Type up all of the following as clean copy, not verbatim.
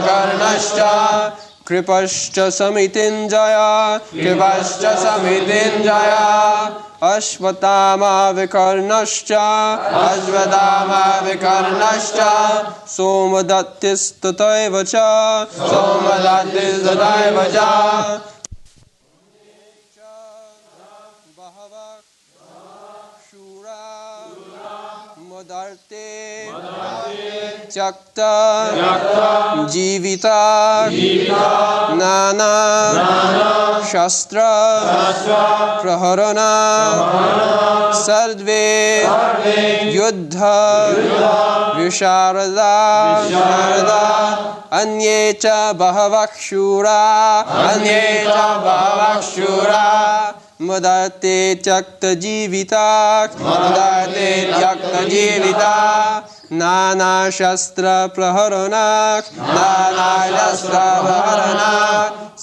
कर्णश्च कृपश्च समितिञ्जया कृपश्च समितिञ्जया अश्वत्थामा विकर्णश्च अश्वत्थामा विकर्णश्च सोमदत्तिस्तथैव च सोमदत्तिस्तथैव च बहवः शूरा मदर्ते त्यक्ता जीविता नाना शस्त्र प्रहरण सर्वे युद्ध विशारदा अन्ये च बहवः शूरा मदर्ते त्यक्तजीविता नाना शस्त्र प्रहरण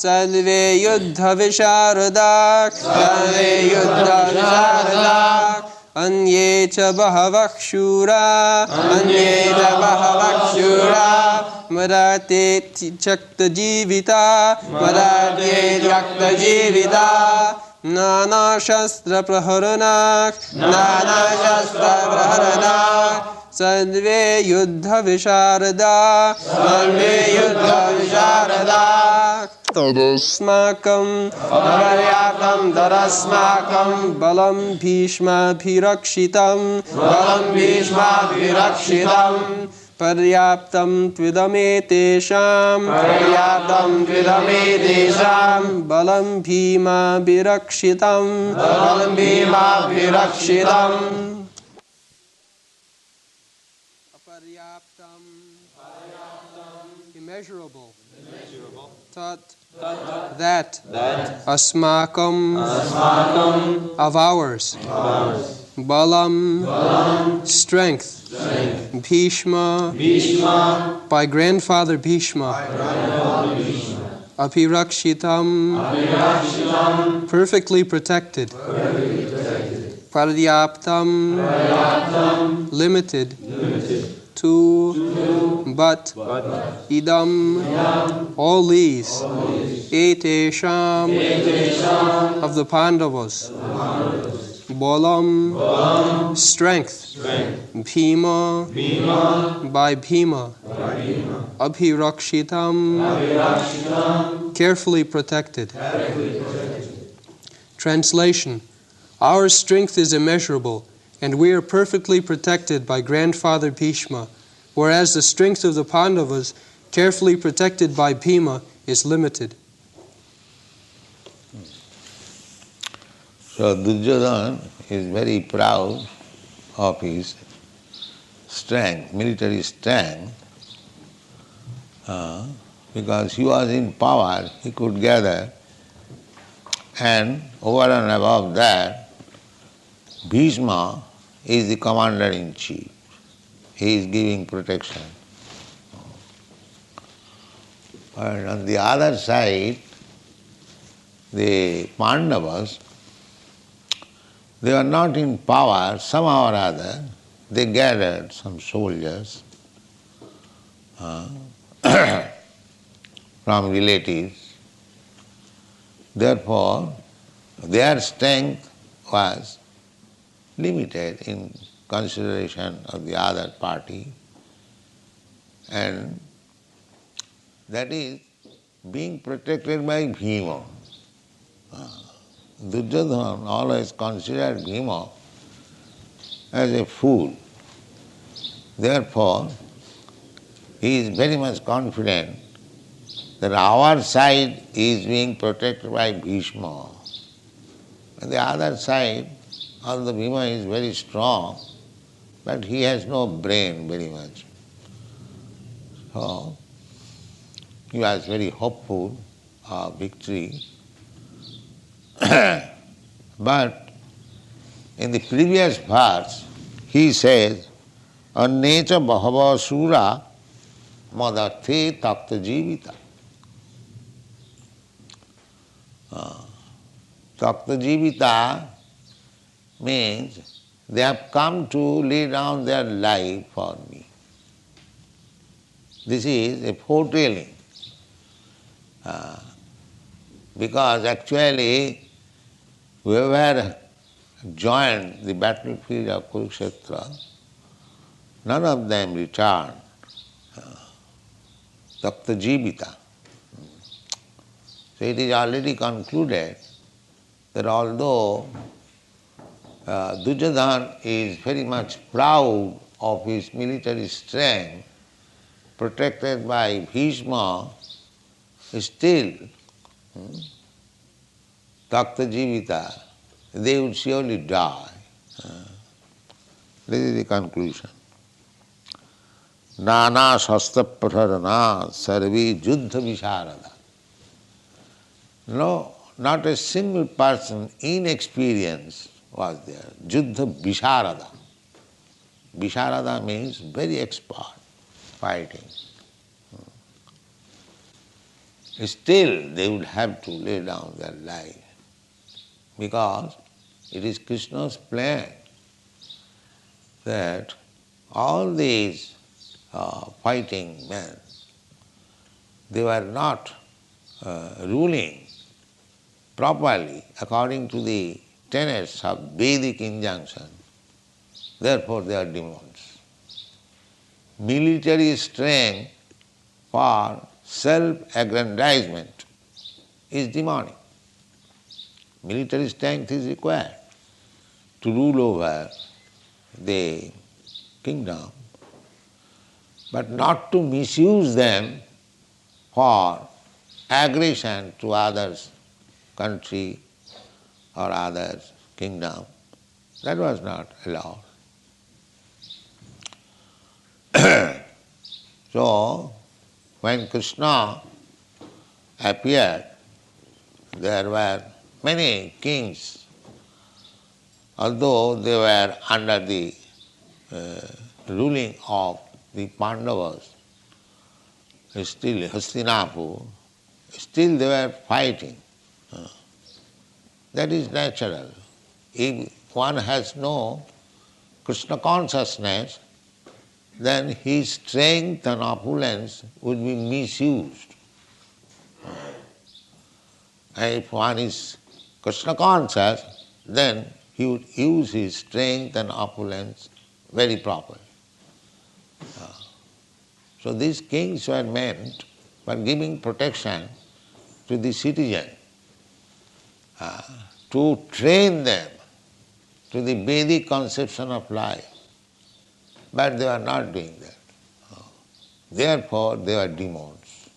सर्वे युद्ध विशारदा अन्ये च बहवः शूरा मदर्ते त्यक्तजीविता नाना शस्त्र प्रहरण सर्वे युद्ध विशारदा तदस्माकं पर्याप्तं तदस्माकं बलं भीष्माभिरक्षितं पर्याप्तं त्विदमेतेषां बलं भीमाभिरक्षितं अपर्याप्तं immeasurable tat that asmakam of ours balam strength Bhishma by grandfather Bhishma Apirakshitam perfectly protected Paryaptam limited to but idam all these etesham of the Pandavas Balam strength Bhima by Bhima Abhirakshitam carefully protected. Translation: Our strength is immeasurable, and we are perfectly protected by grandfather Bhishma, whereas the strength of the Pandavas, carefully protected by Bhima, is limited. So Duryodhana is very proud of his strength, military strength, because he was in power, he could gather, and over and above that, Bhishma is the commander-in-chief. He is giving protection. But on the other side, the Pandavas, they were not in power, somehow or other, they gathered some soldiers from relatives. Therefore, their strength was limited in consideration of the other party, and that is being protected by Bhima. Duryodhana always considered Bhima as a fool. Therefore, he is very much confident that our side is being protected by Bhishma. And the other side, although Bhima is very strong, but he has no brain very much. So, he was very hopeful of victory. But in the previous verse, he says, Annecha bahava sura madarthe takta jivita. Takta jivita means they have come to lay down their life for me. This is a foretelling. Because actually, whoever joined the battlefield of Kurukshetra, none of them returned Takta Jivita. So it is already concluded that although Duryodhana is very much proud of his military strength, protected by Bhishma, still Takta Jivita, they would surely die. This is the conclusion. Nana shastra praharana sarve juddha visharada. No, not a single person inexperienced was there. Juddha visharada. Visharada means very expert fighting. Still they would have to lay down their life because it is Krishna's plan that all these fighting men, they were not ruling properly according to the tenets of Vedic injunction. Therefore they are demons. Military strength for self-aggrandizement is demonic. Military strength is required to rule over the kingdom, but not to misuse them for aggression to others' country or others' kingdom. That was not allowed. So, when Krishna appeared, there were many kings, although they were under the ruling of the Pandavas, still Hastinapur, still they were fighting. That is natural. If one has no Krishna consciousness, then his strength and opulence would be misused. And if one is Krishna conscious, then he would use his strength and opulence very properly. So these kings were meant for giving protection to the citizen, to train them to the Vedic conception of life. But they are not doing that. Therefore, they are demons.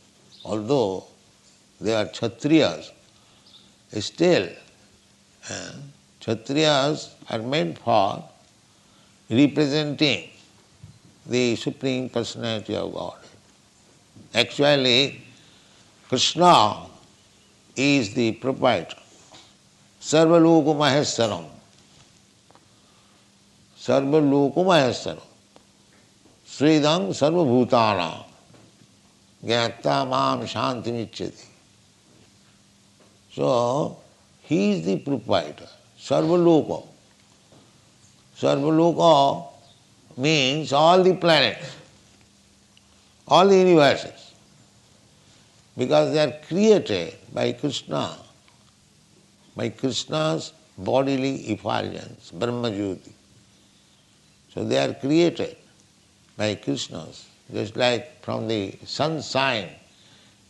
Although they are Kshatriyas, still Kshatriyas are meant for representing the Supreme Personality of God. Actually, Krishna is the proprietor. Sarvaloka Maheswaram. Sarvaloka Maheswaram. Sridam Sarvabhutana. Gyata Mam Shantimichyati. So, he is the proprietor. Sarvaloka. Sarvaloka means all the planets, all the universes, because they are created by Krishna, by Krishna's bodily effulgence, Brahma-jyoti. So they are created by Krishna's, just like from the sunshine,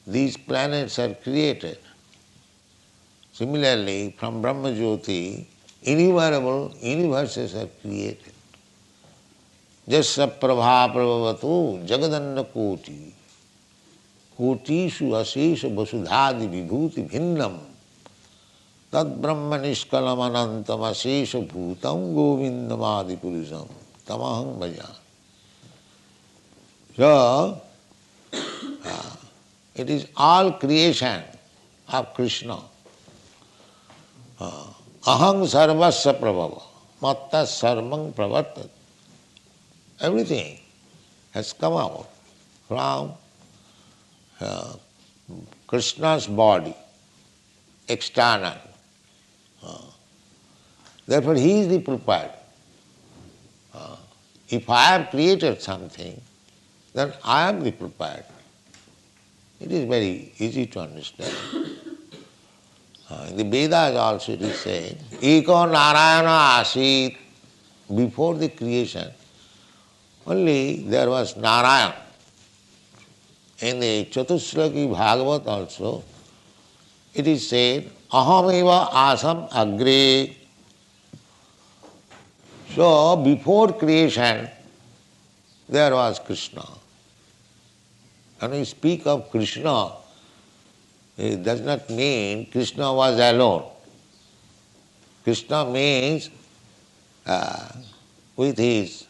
these planets are created. Similarly, from Brahma-jyoti, innumerable universes are created. Jasya prabha prabhavatu jagadanna koti kotishu asesha vasudhadi vibhuti bhinnam tad brahma nishkalam anantam asesha bhutam govindamadi purusam tamaham bhajan. So, it is all creation of Krishna. Aham sarvasya prabhava matta sarvang pravartat. Everything has come out from Krishna's body, external. Therefore, he is the proprietor. If I have created something, then I am the proprietor. It is very easy to understand. In the Vedas also it is said, Eko Narayana Asit. Before the creation, only there was Narayan. In the Chatushlaki Bhagavat also, it is said, Ahameva asam agre. So, before creation, there was Krishna. When we speak of Krishna, it does not mean Krishna was alone. Krishna means with his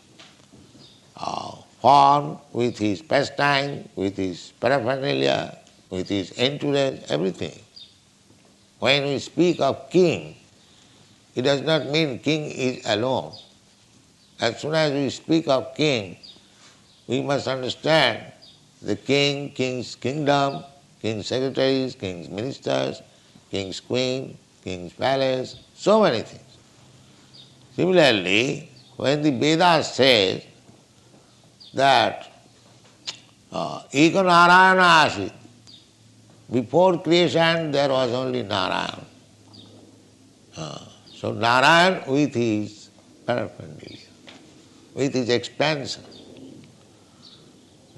form, with his pastime, with his paraphernalia, with his entourage, everything. When we speak of king, it does not mean king is alone. As soon as we speak of king, we must understand the king, king's kingdom, king's secretaries, king's ministers, king's queen, king's palace, so many things. Similarly, when the Vedas says that Eka Narayana Asit, before creation there was only Narayan. So Narayan with his paraphernalia, with his expansion.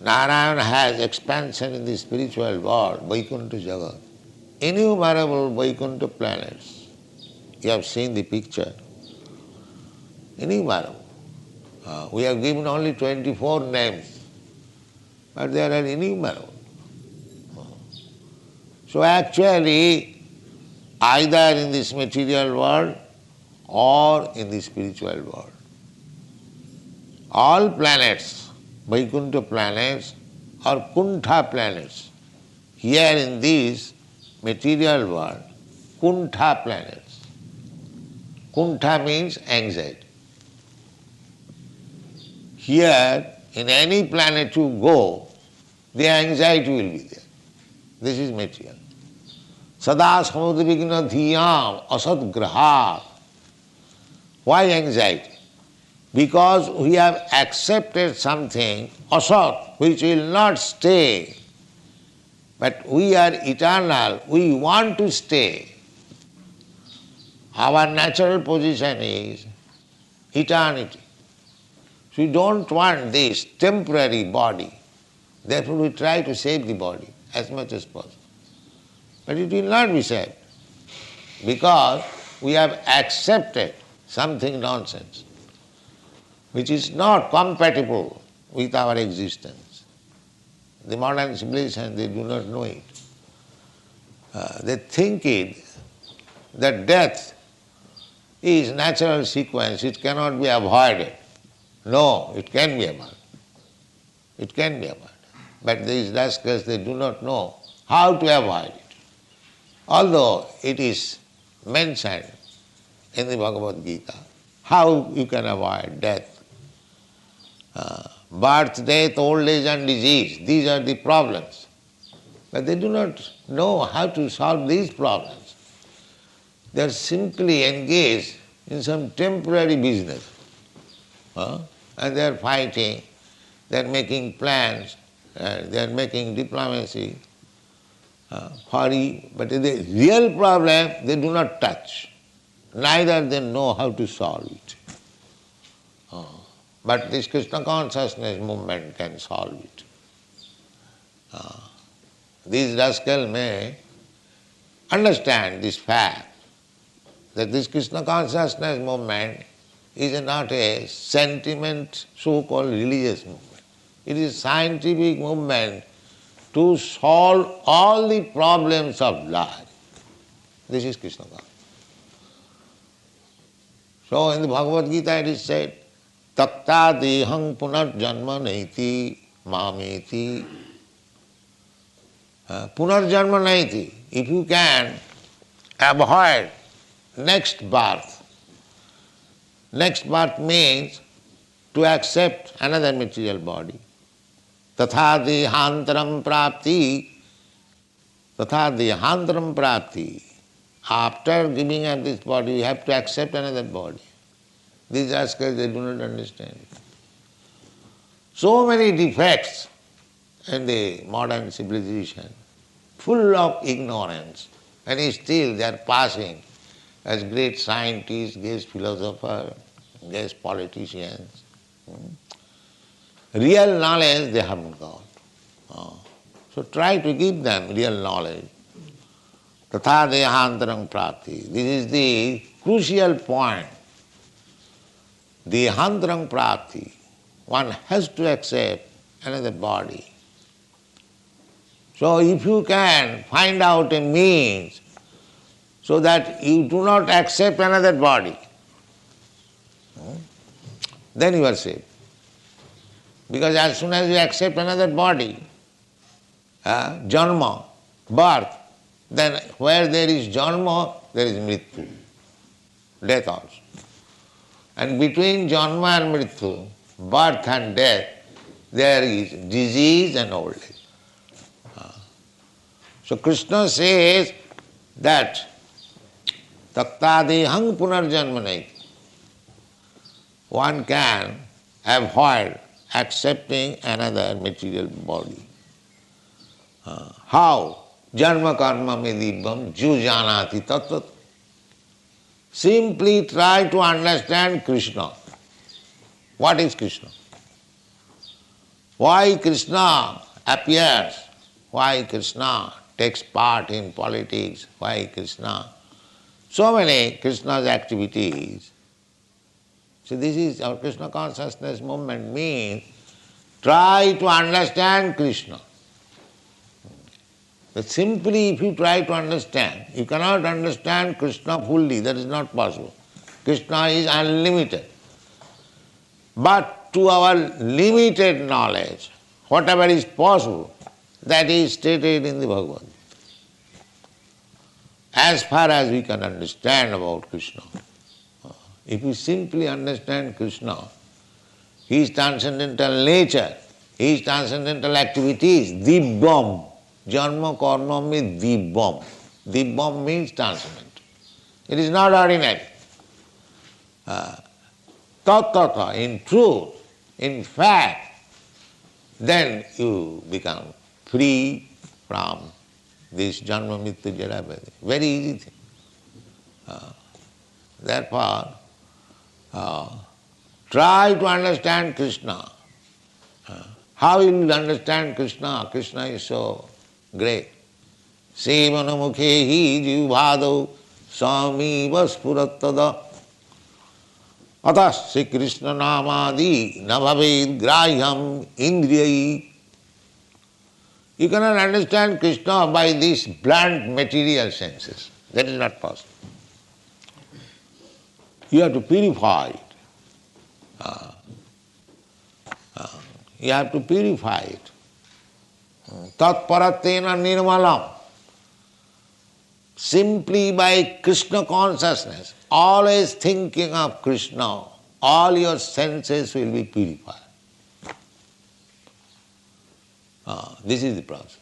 Narayan has expansion in the spiritual world, Vaikuntha Jagat. Innumerable Vaikuntha planets. You have seen the picture. Innumerable. We have given only 24 names, but there are innumerable. So actually, either in this material world or in the spiritual world, all planets, Vaikuntha planets or Kuntha planets, here in this material world, Kuntha planets. Kuntha means anxiety. Here, in any planet you go, the anxiety will be there. This is material. Sada samudrigna dhiyam asad graha. Why anxiety? Because we have accepted something, asat, which will not stay. But we are eternal, we want to stay. Our natural position is eternity. So we don't want this temporary body. Therefore we try to save the body as much as possible. But it will not be saved because we have accepted something nonsense which is not compatible with our existence. The modern civilization, they do not know it. They think it that death is natural sequence, it cannot be avoided. No, it can be avoided. It can be avoided. But these rascals, they do not know how to avoid it. Although it is mentioned in the Bhagavad Gita, how you can avoid death. Birth, death, old age and disease, these are the problems. But they do not know how to solve these problems. They are simply engaged in some temporary business. And they are fighting, they are making plans, they are making diplomacy but the real problem they do not touch. Neither they know how to solve it. But this Krishna consciousness movement can solve it. These rascals may understand this fact that this Krishna consciousness movement is not a sentiment, so-called religious movement. It is a scientific movement to solve all the problems of life. This is Krishna consciousness. So in the Bhagavad Gita it is said, Takta dehang punarjanma naiti mameti. Punarjanma naiti. If you can avoid next birth means to accept another material body. Tatha dehantaram prapti. After giving up this body, you have to accept another body. These rascals, they do not understand it. So many defects in the modern civilization, full of ignorance, and still they are passing as great scientists, great philosophers, great politicians. Real knowledge they haven't got. So try to give them real knowledge. Tatha dehantarang prati. This is the crucial point. Dehantarang prati. One has to accept another body. So if you can find out a means so that you do not accept another body, then you are safe. Because as soon as you accept another body, janma, birth, then where there is janma, there is mrityu, death also. And between janma and mrityu, birth and death, there is disease and old age. So Krishna says that taktadehang punarjanmanai. One can avoid accepting another material body. How? Janma karma me dibbam ju janati tattvat. Simply try to understand Krishna. What is Krishna? Why Krishna appears? Why Krishna takes part in politics? Why Krishna? So many Krishna's activities. So this is our Krishna consciousness movement means try to understand Krishna. But simply if you try to understand, you cannot understand Krishna fully, that is not possible. Krishna is unlimited. But to our limited knowledge, whatever is possible, that is stated in the Bhagavad. As far as we can understand about Krishna, if we simply understand Krishna, His transcendental nature, His transcendental activities, dibbam, janma karma me dibbam. Dibbam means transcendental. It is not ordinary. Tattata, in truth, in fact, then you become free from this janma mrityu jara vyadhi. Very easy thing. Therefore, try to understand Krishna. How will you understand Krishna? Krishna is so great. Sevanamukhehi jivbhadau samiva spurattada atasya Krishna namadi nabhaved grahyam indriyai. You cannot understand Krishna by these blunt material senses. That is not possible. You have to purify it. You have to purify it. Tat paratena nirmalam. Simply by Krishna consciousness, always thinking of Krishna, all your senses will be purified. This is the process.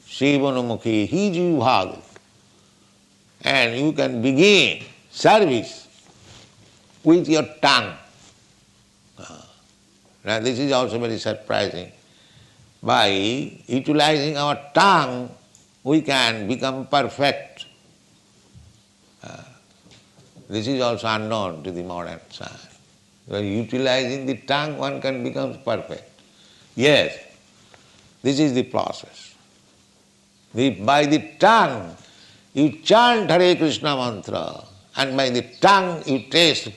Sevanamukhi hi jivbhadu. And you can begin service with your tongue. Now this is also very surprising. By utilizing our tongue, we can become perfect. This is also unknown to the modern science. By utilizing the tongue, one can become perfect. Yes, this is the process. By the tongue, you chant Hare Krishna mantra, and by the tongue you taste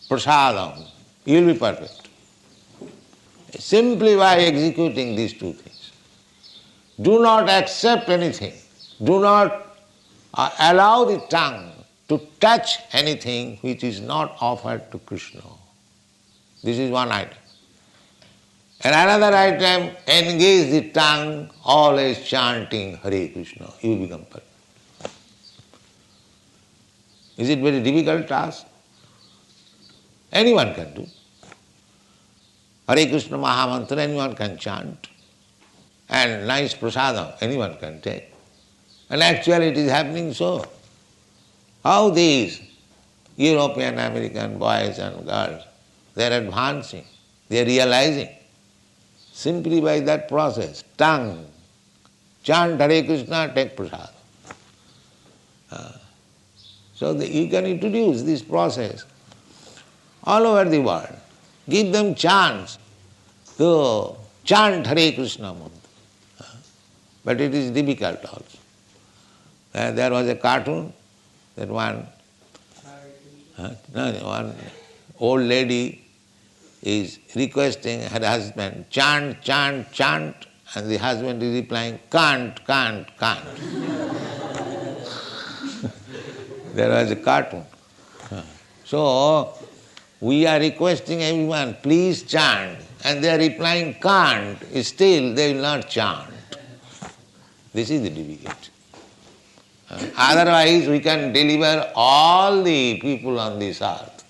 prasadam, you will be perfect. Simply by executing these two things. Do not accept anything. Do not allow the tongue to touch anything which is not offered to Krishna. This is one item. And another item, engage the tongue always chanting Hare Krishna. You will become perfect. Is it very difficult task? Anyone can do. Hare Krishna Mahamantra anyone can chant. And nice prasadam anyone can take. And actually it is happening so. How these European, American boys and girls, they are advancing, they are realizing. simply by that process, tongue. Chant Hare Krishna, take prasad. So you can introduce this process all over the world. Give them chance to chant Hare Krishna mantra. But it is difficult also. There was a cartoon that one old lady is requesting her husband, chant, chant, chant, and the husband is replying, can't, can't, can't. There was a cartoon. So, we are requesting everyone, please chant, and they are replying, can't, still they will not chant. This is the difficulty. Otherwise, we can deliver all the people on this earth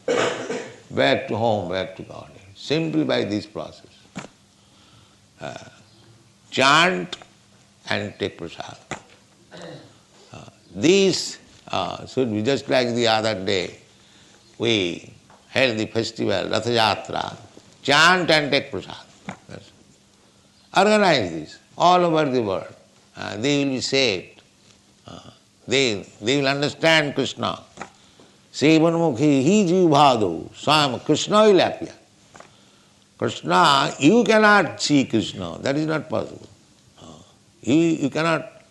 back to home, back to God, simply by this process. Chant and take prasad. These should be just like the other day. We held the festival, Ratha Yatra, chant and take prasad. Yes. Organize this all over the world. They will be saved. They will understand Krishna. Sevanmukhi hi jivbhado, swam Krishna will appear. Krishna, you cannot see Krishna, that is not possible. You cannot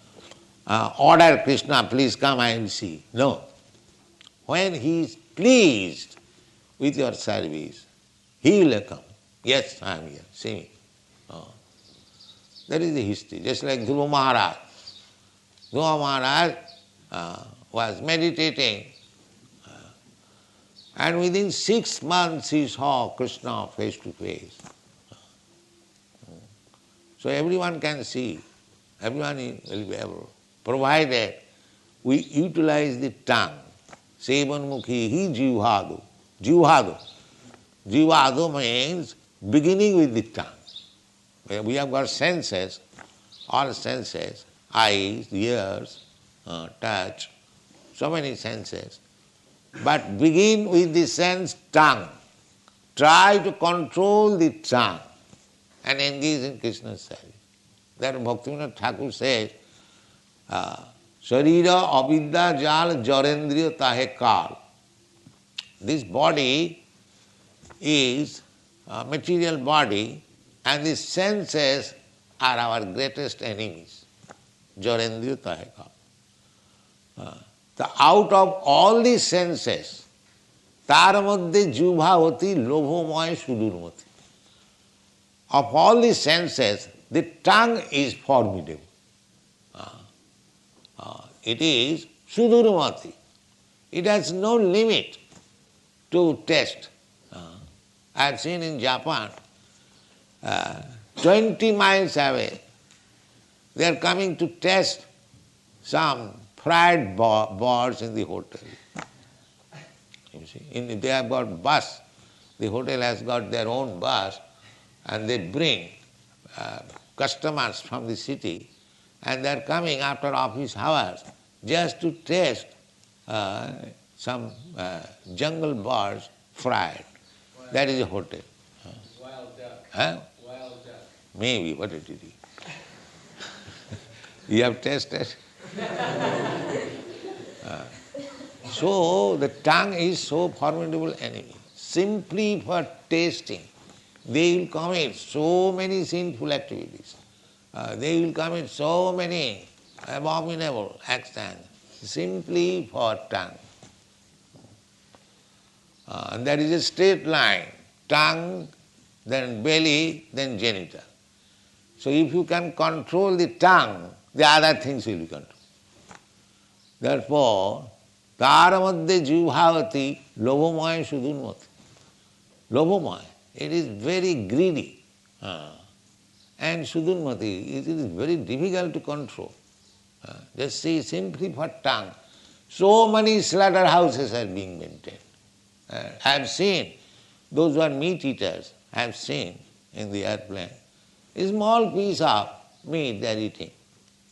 order Krishna, please come, I will see. No. When he is pleased with your service, he will come. Yes, I am here, see me. That is the history. Just like Dhruva Maharaj. Dhruva Maharaj was meditating, and within 6 months he saw Krishna face to face. So everyone can see, everyone will be able, provided we utilize the tongue. Sevanmukhi hi jivhadu. Jivhadu. Jivhadu means beginning with the tongue. We have got senses, all senses, eyes, ears, touch, so many senses. But begin with the sense tongue. Try to control the tongue and engage in Krishna's service. That Bhaktivinoda Thakur says, Sharira avidya jal jarendriya tahe kal. This body is a material body, and the senses are our greatest enemies. Jarendriya tahe kal. Out of all the senses, তার মধ্যে জিহ্বা অতি লোভময় সুদূরমতি. Of all the senses, the tongue is formidable. It is sudurmati. It has no limit to taste. I have seen in Japan, 20 miles away, they are coming to test some fried birds in the hotel. You see, they have got bus. The hotel has got their own bus, and they bring customers from the city, and they are coming after office hours just to taste some jungle birds fried. That is a hotel. Wild duck. Huh? Wild duck. Maybe, what it is. You have tasted? So the tongue is so formidable enemy. Simply for tasting, they will commit so many sinful activities. They will commit so many abominable actions simply for tongue. And there is a straight line, tongue, then belly, then genital. So if you can control the tongue, the other things will be controlled. Therefore, তার মধ্যে জিহ্বাবতী লোভময় সুদূরমতি. Lobomaya, it is very greedy. And sudurmati, it is very difficult to control. Just see, simply for tongue, so many slaughterhouses are being maintained. I have seen, those who are meat eaters, I have seen in the airplane, a small piece of meat they are eating,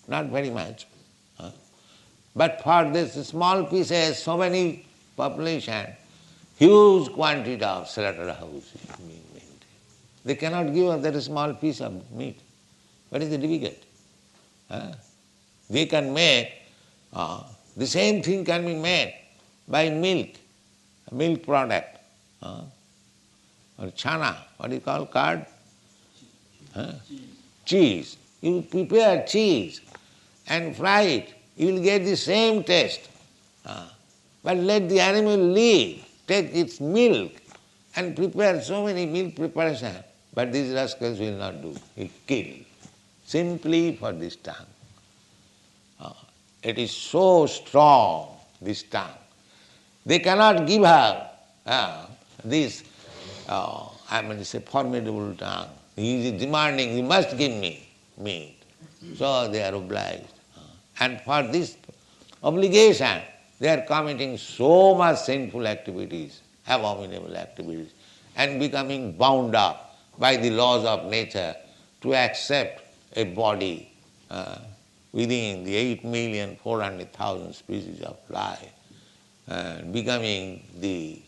not very much. But for this small pieces, so many population, huge quantity of slaughterhouses being maintained. They cannot give us that small piece of meat. What is the difficult? They can make, the same thing can be made by milk, a milk product, or chana, what is called, curd? Cheese. You prepare cheese and fry it, you will get the same taste. But let the animal live, take its milk and prepare so many milk preparations. But these rascals will not do, will kill, simply for this tongue. It is so strong, this tongue. They cannot give her this, it's a formidable tongue. He is demanding, you must give me meat. So they are obliged. And for this obligation, they are committing so much sinful activities, abominable activities, and becoming bound up by the laws of nature to accept a body within the 8,400,000 species of life, becoming the